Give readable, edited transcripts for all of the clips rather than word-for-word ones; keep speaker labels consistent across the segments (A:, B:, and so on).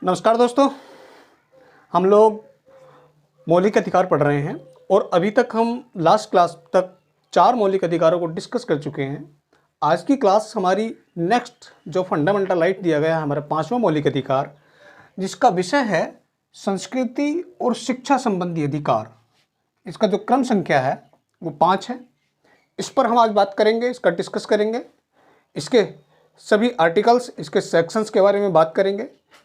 A: नमस्कार दोस्तों, हम लोग मौलिक अधिकार पढ़ रहे हैं और अभी तक हम लास्ट क्लास तक 4 मौलिक अधिकारों को डिस्कस कर चुके हैं। आज की क्लास हमारी नेक्स्ट जो फंडामेंटल राइट दिया गया है हमारा 5वां मौलिक अधिकार, जिसका विषय है संस्कृति और शिक्षा संबंधी अधिकार। इसका जो क्रम संख्या है वो 5 है। इस पर हम आज बात करेंगे, इसका डिस्कस करेंगे, इसके सभी आर्टिकल्स, इसके सेक्शंस के बारे में बात करेंगे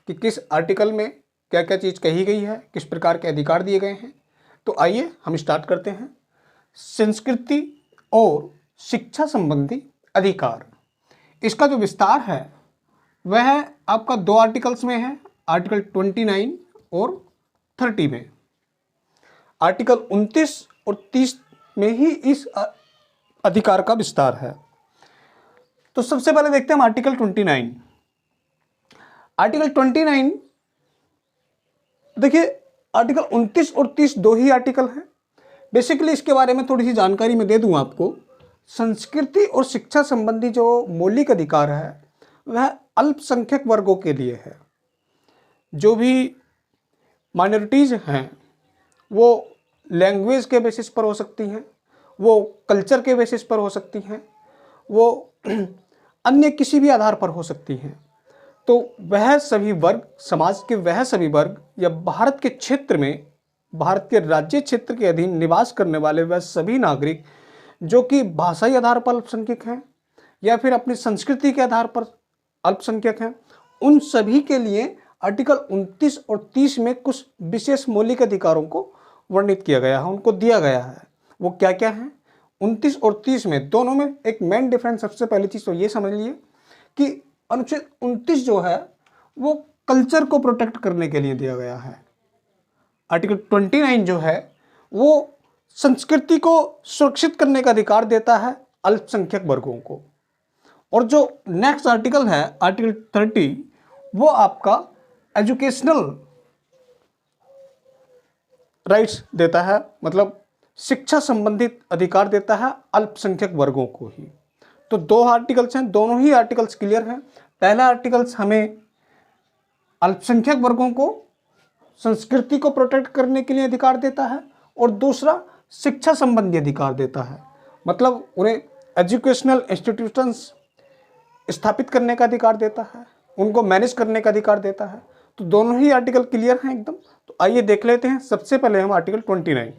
A: कि किस आर्टिकल में क्या क्या चीज़ कही गई है, किस प्रकार के अधिकार दिए गए हैं। तो आइए हम स्टार्ट करते हैं। संस्कृति और शिक्षा संबंधी अधिकार, इसका जो विस्तार है वह आपका 2 आर्टिकल्स में है, आर्टिकल 29 और 30 में। आर्टिकल 29 और 30 में ही इस अधिकार का विस्तार है। तो सबसे पहले देखते हैं हम आर्टिकल 29। आर्टिकल 29, देखिए आर्टिकल 29 और 30 दो ही आर्टिकल हैं। बेसिकली इसके बारे में थोड़ी सी जानकारी मैं दे दूं आपको। संस्कृति और शिक्षा संबंधी जो मौलिक अधिकार है वह अल्पसंख्यक वर्गों के लिए है। जो भी माइनॉरिटीज़ हैं वो लैंग्वेज के बेसिस पर हो सकती हैं, वो कल्चर के बेसिस पर हो सकती हैं, वो अन्य किसी भी आधार पर हो सकती हैं। तो वह सभी वर्ग, समाज के वह सभी वर्ग या भारत के क्षेत्र में, भारत के राज्य क्षेत्र के अधीन निवास करने वाले वह सभी नागरिक जो कि भाषाई आधार पर अल्पसंख्यक हैं या फिर अपनी संस्कृति के आधार पर अल्पसंख्यक हैं, उन सभी के लिए आर्टिकल 29 और 30 में कुछ विशेष मौलिक अधिकारों को वर्णित किया गया है, उनको दिया गया है। वो क्या क्या है? 29 और 30 में, दोनों में एक मेन डिफरेंस, सबसे पहली चीज़ तो ये समझ लिए कि अनुच्छेद 29 जो है वो कल्चर को प्रोटेक्ट करने के लिए दिया गया है। आर्टिकल 29 जो है वो संस्कृति को सुरक्षित करने का अधिकार देता है अल्पसंख्यक वर्गों को। और जो नेक्स्ट आर्टिकल है आर्टिकल 30, वो आपका एजुकेशनल राइट्स देता है, मतलब शिक्षा संबंधित अधिकार देता है अल्पसंख्यक वर्गों को ही। तो 2 आर्टिकल्स हैं, दोनों ही आर्टिकल्स क्लियर हैं। पहला आर्टिकल्स हमें अल्पसंख्यक वर्गों को संस्कृति को प्रोटेक्ट करने के लिए अधिकार देता है और दूसरा शिक्षा संबंधी अधिकार देता है, मतलब उन्हें एजुकेशनल इंस्टीट्यूशंस स्थापित करने का अधिकार देता है, उनको मैनेज करने का अधिकार देता है। तो दोनों ही आर्टिकल क्लियर हैं एकदम। तो आइए देख लेते हैं। सबसे पहले हम आर्टिकल 29।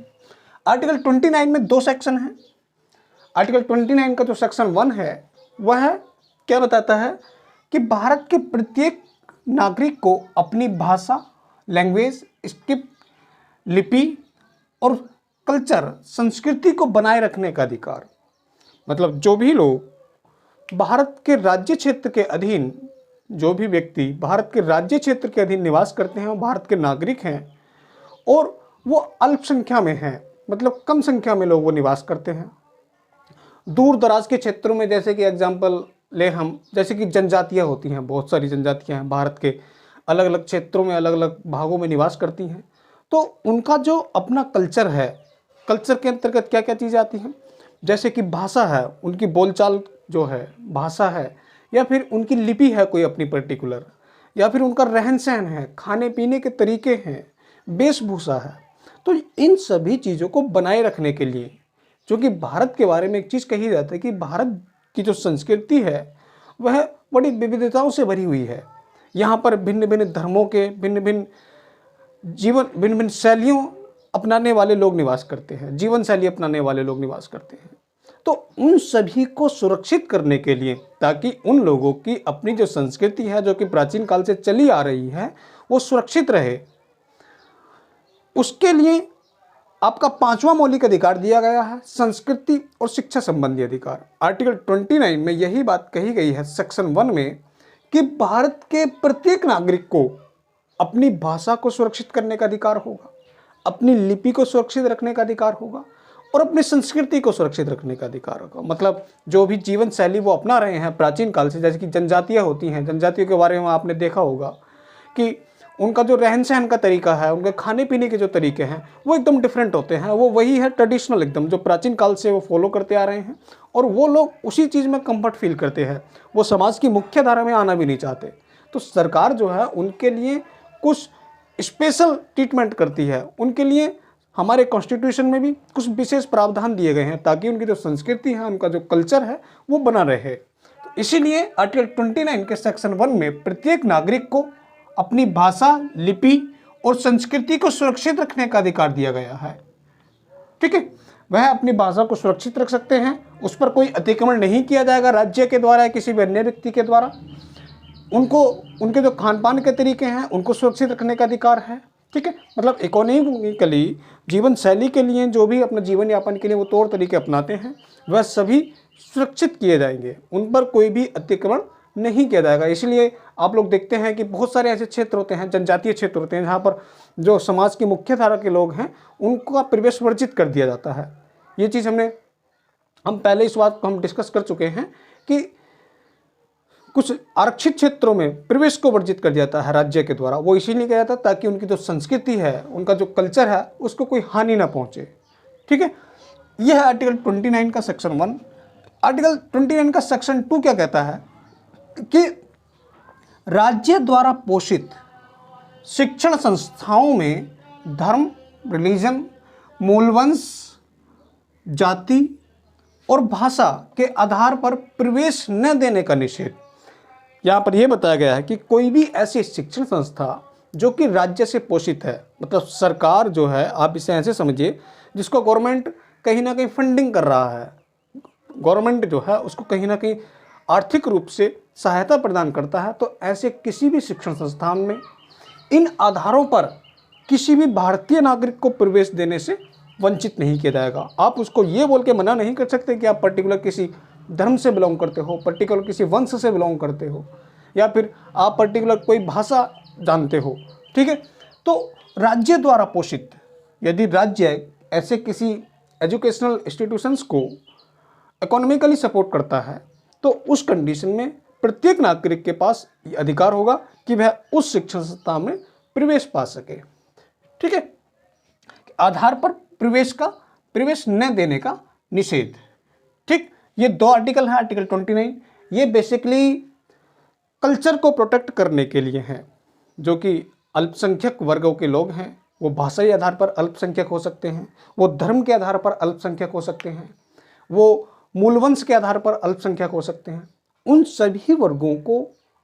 A: आर्टिकल 29 में 2 सेक्शन हैं। आर्टिकल 29 का जो सेक्शन 1 है वह क्या बताता है कि भारत के प्रत्येक नागरिक को अपनी भाषा, लैंग्वेज, स्क्रिप्ट, लिपि और कल्चर, संस्कृति को बनाए रखने का अधिकार। मतलब जो भी लोग भारत के राज्य क्षेत्र के अधीन, जो भी व्यक्ति भारत के राज्य क्षेत्र के अधीन निवास करते हैं वो भारत के नागरिक हैं और वो अल्पसंख्या में हैं, मतलब कम संख्या में लोग वो निवास करते हैं। दूर दराज के क्षेत्रों में, जैसे कि एग्जांपल ले हम, जैसे कि जनजातियां होती हैं, बहुत सारी जनजातियां हैं भारत के अलग अलग क्षेत्रों में, अलग अलग भागों में निवास करती हैं। तो उनका जो अपना कल्चर है, कल्चर के अंतर्गत क्या क्या चीज़ें आती हैं, जैसे कि भाषा है, उनकी बोलचाल जो है भाषा है, या फिर उनकी लिपि है कोई अपनी पर्टिकुलर, या फिर उनका रहन सहन है, खाने पीने के तरीके हैं, वेशभूषा है। तो इन सभी चीज़ों को बनाए रखने के लिए, क्योंकि भारत के बारे में एक चीज़ कही जाती है कि भारत की जो संस्कृति है वह बड़ी विविधताओं से भरी हुई है। यहाँ पर भिन्न भिन्न धर्मों के, भिन्न भिन्न जीवन, भिन्न भिन्न शैलियों अपनाने वाले लोग निवास करते हैं, जीवन शैली अपनाने वाले लोग निवास करते हैं। तो उन सभी को सुरक्षित करने के लिए, ताकि उन लोगों की अपनी जो संस्कृति है जो कि प्राचीन काल से चली आ रही है वो सुरक्षित रहे, उसके लिए आपका 5वां मौलिक अधिकार दिया गया है संस्कृति और शिक्षा संबंधी अधिकार। आर्टिकल 29 में यही बात कही गई है सेक्शन 1 में कि भारत के प्रत्येक नागरिक को अपनी भाषा को सुरक्षित करने का अधिकार होगा, अपनी लिपि को सुरक्षित रखने का अधिकार होगा और अपनी संस्कृति को सुरक्षित रखने का अधिकार होगा। मतलब जो भी जीवन शैली वो अपना रहे हैं प्राचीन काल से, जैसे कि जनजातियाँ होती हैं, जनजातियों के बारे में आपने देखा होगा कि उनका जो रहन सहन का तरीका है, उनके खाने पीने के जो तरीके हैं वो एकदम डिफरेंट होते हैं। वो वही है ट्रेडिशनल एकदम, जो प्राचीन काल से वो फॉलो करते आ रहे हैं और वो लोग उसी चीज़ में कंफर्ट फील करते हैं, वो समाज की मुख्य धारा में आना भी नहीं चाहते। तो सरकार जो है उनके लिए कुछ स्पेशल ट्रीटमेंट करती है, उनके लिए हमारे कॉन्स्टिट्यूशन में भी कुछ विशेष प्रावधान दिए गए हैं ताकि उनकी जो संस्कृति है, उनका जो कल्चर है वो बना रहे। तो इसीलिए आर्टिकल 29 के सेक्शन 1 में प्रत्येक नागरिक को अपनी भाषा, लिपि और संस्कृति को सुरक्षित रखने का अधिकार दिया गया है। ठीक है, वह अपनी भाषा को सुरक्षित रख सकते हैं, उस पर कोई अतिक्रमण नहीं किया जाएगा राज्य के द्वारा या किसी भी अन्य व्यक्ति के द्वारा। उनको उनके जो खान पान के तरीके हैं उनको सुरक्षित रखने का अधिकार है। ठीक है, मतलब इकोनॉमिकली जीवन शैली के लिए जो भी अपना जीवन यापन के लिए वो तौर तरीके अपनाते हैं वह सभी सुरक्षित किए जाएंगे, उन पर कोई भी अतिक्रमण नहीं किया जाएगा। इसलिए आप लोग देखते हैं कि बहुत सारे ऐसे क्षेत्र होते हैं, जनजातीय क्षेत्र होते हैं, जहाँ पर जो समाज की मुख्य धारा के लोग हैं उनका प्रवेश वर्जित कर दिया जाता है। ये चीज़ हम पहले इस बात को हम डिस्कस कर चुके हैं कि कुछ आरक्षित क्षेत्रों में प्रवेश को वर्जित कर दिया जाता है राज्य के द्वारा। वो इसीलिए किया जाता है ताकि उनकी जो संस्कृति है, उनका जो कल्चर है, उसको कोई हानि ना पहुंचे। ठीक है, यह है आर्टिकल 29 का सेक्शन 1। आर्टिकल 29 का सेक्शन 2 क्या कहता है कि राज्य द्वारा पोषित शिक्षण संस्थाओं में धर्म, रिलीजन, मूलवंश, जाति और भाषा के आधार पर प्रवेश न देने का निषेध। यहाँ पर यह बताया गया है कि कोई भी ऐसी शिक्षण संस्था जो कि राज्य से पोषित है, मतलब सरकार जो है, आप इसे ऐसे समझिए जिसको गवर्नमेंट कहीं ना कहीं फंडिंग कर रहा है, गवर्नमेंट जो है उसको कहीं ना कहीं आर्थिक रूप से सहायता प्रदान करता है, तो ऐसे किसी भी शिक्षण संस्थान में इन आधारों पर किसी भी भारतीय नागरिक को प्रवेश देने से वंचित नहीं किया जाएगा। आप उसको ये बोल के मना नहीं कर सकते कि आप पर्टिकुलर किसी धर्म से बिलोंग करते हो, पर्टिकुलर किसी वंश से बिलोंग करते हो, या फिर आप पर्टिकुलर कोई भाषा जानते हो। ठीक है, तो राज्य द्वारा पोषित, यदि राज्य ऐसे किसी एजुकेशनल इंस्टीट्यूशंस को इकोनॉमिकली सपोर्ट करता है तो उस कंडीशन में प्रत्येक नागरिक के पास ये अधिकार होगा कि वह उस शिक्षण संस्था में प्रवेश पा सके। ठीक है, आधार पर प्रवेश न देने का निषेध। ठीक, ये 2 आर्टिकल है आर्टिकल 29। ये बेसिकली कल्चर को प्रोटेक्ट करने के लिए हैं, जो कि अल्पसंख्यक वर्गों के लोग हैं, वो भाषाई आधार पर अल्पसंख्यक हो सकते हैं, वो धर्म के आधार पर अल्पसंख्यक हो सकते हैं, वो मूलवंश के आधार पर अल्पसंख्यक हो सकते हैं। उन सभी वर्गों को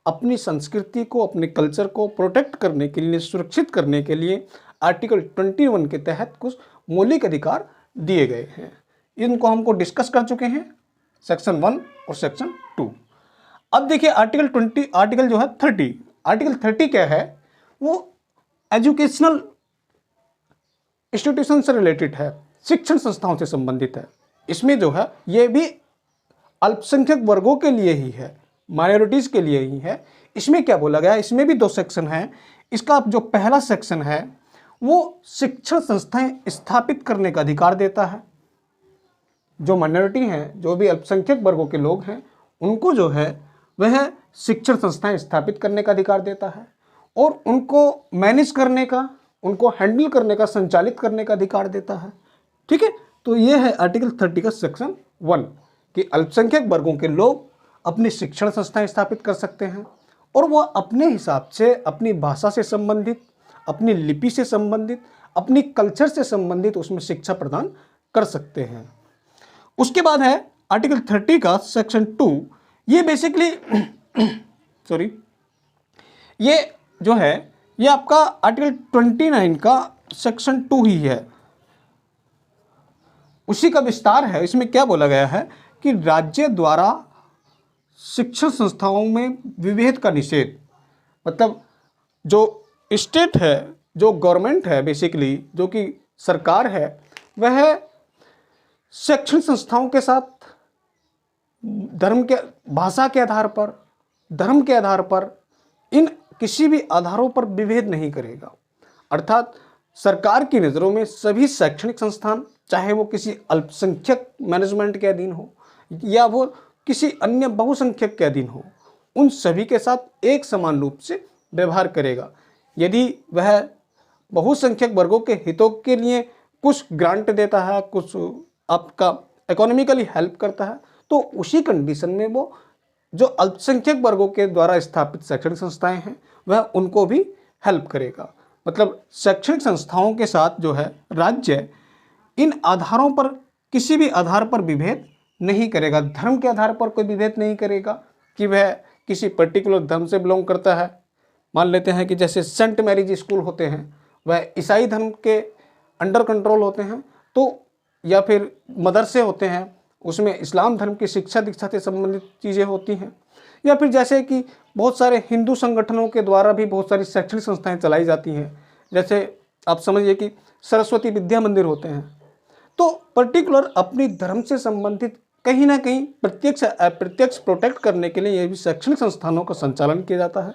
A: अपनी संस्कृति को, अपने कल्चर को प्रोटेक्ट करने के लिए, सुरक्षित करने के लिए आर्टिकल 21 के तहत कुछ मौलिक अधिकार दिए गए हैं। इनको हमको डिस्कस कर चुके हैं, सेक्शन 1 और सेक्शन 2। अब देखिए आर्टिकल 30। आर्टिकल 30 क्या है, वो एजुकेशनल इंस्टीट्यूशन से रिलेटेड है, शिक्षण संस्थाओं से संबंधित है। इसमें जो है ये भी अल्पसंख्यक वर्गों के लिए ही है, माइनॉरिटीज के लिए ही है। इसमें क्या बोला गया है, इसमें भी 2 सेक्शन हैं। इसका जो पहला सेक्शन है वो शिक्षण संस्थाएं स्थापित करने का अधिकार देता है। जो माइनॉरिटी हैं, जो भी अल्पसंख्यक वर्गों के लोग हैं, उनको जो है वह शिक्षण संस्थाएं स्थापित करने का अधिकार देता है और उनको मैनेज करने का, उनको हैंडल करने का, संचालित करने का अधिकार देता है। ठीक है, तो ये है आर्टिकल 30 का सेक्शन 1 कि अल्पसंख्यक वर्गों के लोग अपनी शिक्षण संस्थाएं स्थापित कर सकते हैं और वह अपने हिसाब से अपनी भाषा से संबंधित, अपनी लिपि से संबंधित, अपनी कल्चर से संबंधित उसमें शिक्षा प्रदान कर सकते हैं। उसके बाद है आर्टिकल 30 का सेक्शन 2। ये बेसिकली ये जो है ये आपका आर्टिकल 29 का सेक्शन 2 ही है, उसी का विस्तार है। इसमें क्या बोला गया है कि राज्य द्वारा शिक्षण संस्थाओं में विभेद का निषेध, मतलब जो स्टेट है, जो गवर्नमेंट है, बेसिकली जो कि सरकार है, वह शैक्षणिक संस्थाओं के साथ धर्म के, भाषा के आधार पर, धर्म के आधार पर, इन किसी भी आधारों पर विभेद नहीं करेगा। अर्थात सरकार की नज़रों में सभी शैक्षणिक संस्थान, चाहे वो किसी अल्पसंख्यक मैनेजमेंट के अधीन हो या वो किसी अन्य बहुसंख्यक के अधीन हो, उन सभी के साथ एक समान रूप से व्यवहार करेगा। यदि वह बहुसंख्यक वर्गों के हितों के लिए कुछ ग्रांट देता है, कुछ आपका इकोनॉमिकली हेल्प करता है, तो उसी कंडीशन में वो जो अल्पसंख्यक वर्गों के द्वारा स्थापित शैक्षणिक संस्थाएं हैं वह उनको भी हेल्प करेगा। मतलब शैक्षणिक संस्थाओं के साथ जो है राज्य इन आधारों पर, किसी भी आधार पर विभेद नहीं करेगा। धर्म के आधार पर कोई विभेद नहीं करेगा कि वह किसी पर्टिकुलर धर्म से बिलोंग करता है। मान लेते हैं कि जैसे सेंट मैरीज स्कूल होते हैं वह ईसाई धर्म के अंडर कंट्रोल होते हैं, तो या फिर मदरसे होते हैं उसमें इस्लाम धर्म की शिक्षा दीक्षा से संबंधित चीज़ें होती हैं, या फिर जैसे कि बहुत सारे हिंदू संगठनों के द्वारा भी बहुत सारी शैक्षणिक संस्थाएं चलाई जाती हैं। जैसे आप समझिए कि सरस्वती विद्या मंदिर होते हैं। तो पर्टिकुलर अपनी धर्म से संबंधित कहीं ना कहीं प्रत्यक्ष अप्रत्यक्ष प्रोटेक्ट करने के लिए ये भी शैक्षणिक संस्थानों का संचालन किया जाता है।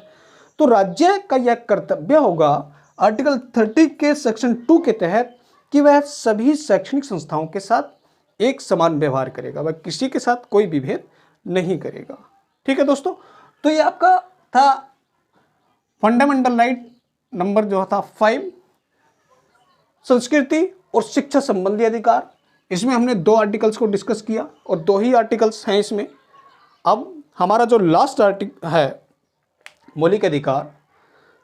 A: तो राज्य का यह कर्तव्य होगा आर्टिकल 30 के सेक्शन 2 के तहत कि वह सभी शैक्षणिक संस्थाओं के साथ एक समान व्यवहार करेगा, वह किसी के साथ कोई विभेद नहीं करेगा। ठीक है दोस्तों, तो ये आपका था फंडामेंटल राइट नंबर जो था 5, संस्कृति और शिक्षा संबंधी अधिकार। इसमें हमने 2 आर्टिकल्स को डिस्कस किया और 2 ही आर्टिकल्स हैं इसमें। अब हमारा जो लास्ट आर्टिकल है मौलिक अधिकार,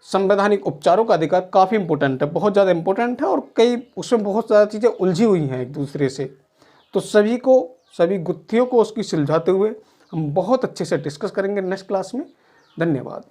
A: संवैधानिक उपचारों का अधिकार, काफ़ी इंपॉर्टेंट है, बहुत ज़्यादा इंपॉर्टेंट है और कई उसमें बहुत ज़्यादा चीज़ें उलझी हुई हैं एक दूसरे से। तो सभी गुत्थियों को उसकी सुलझाते हुए हम बहुत अच्छे से डिस्कस करेंगे नेक्स्ट क्लास में। धन्यवाद।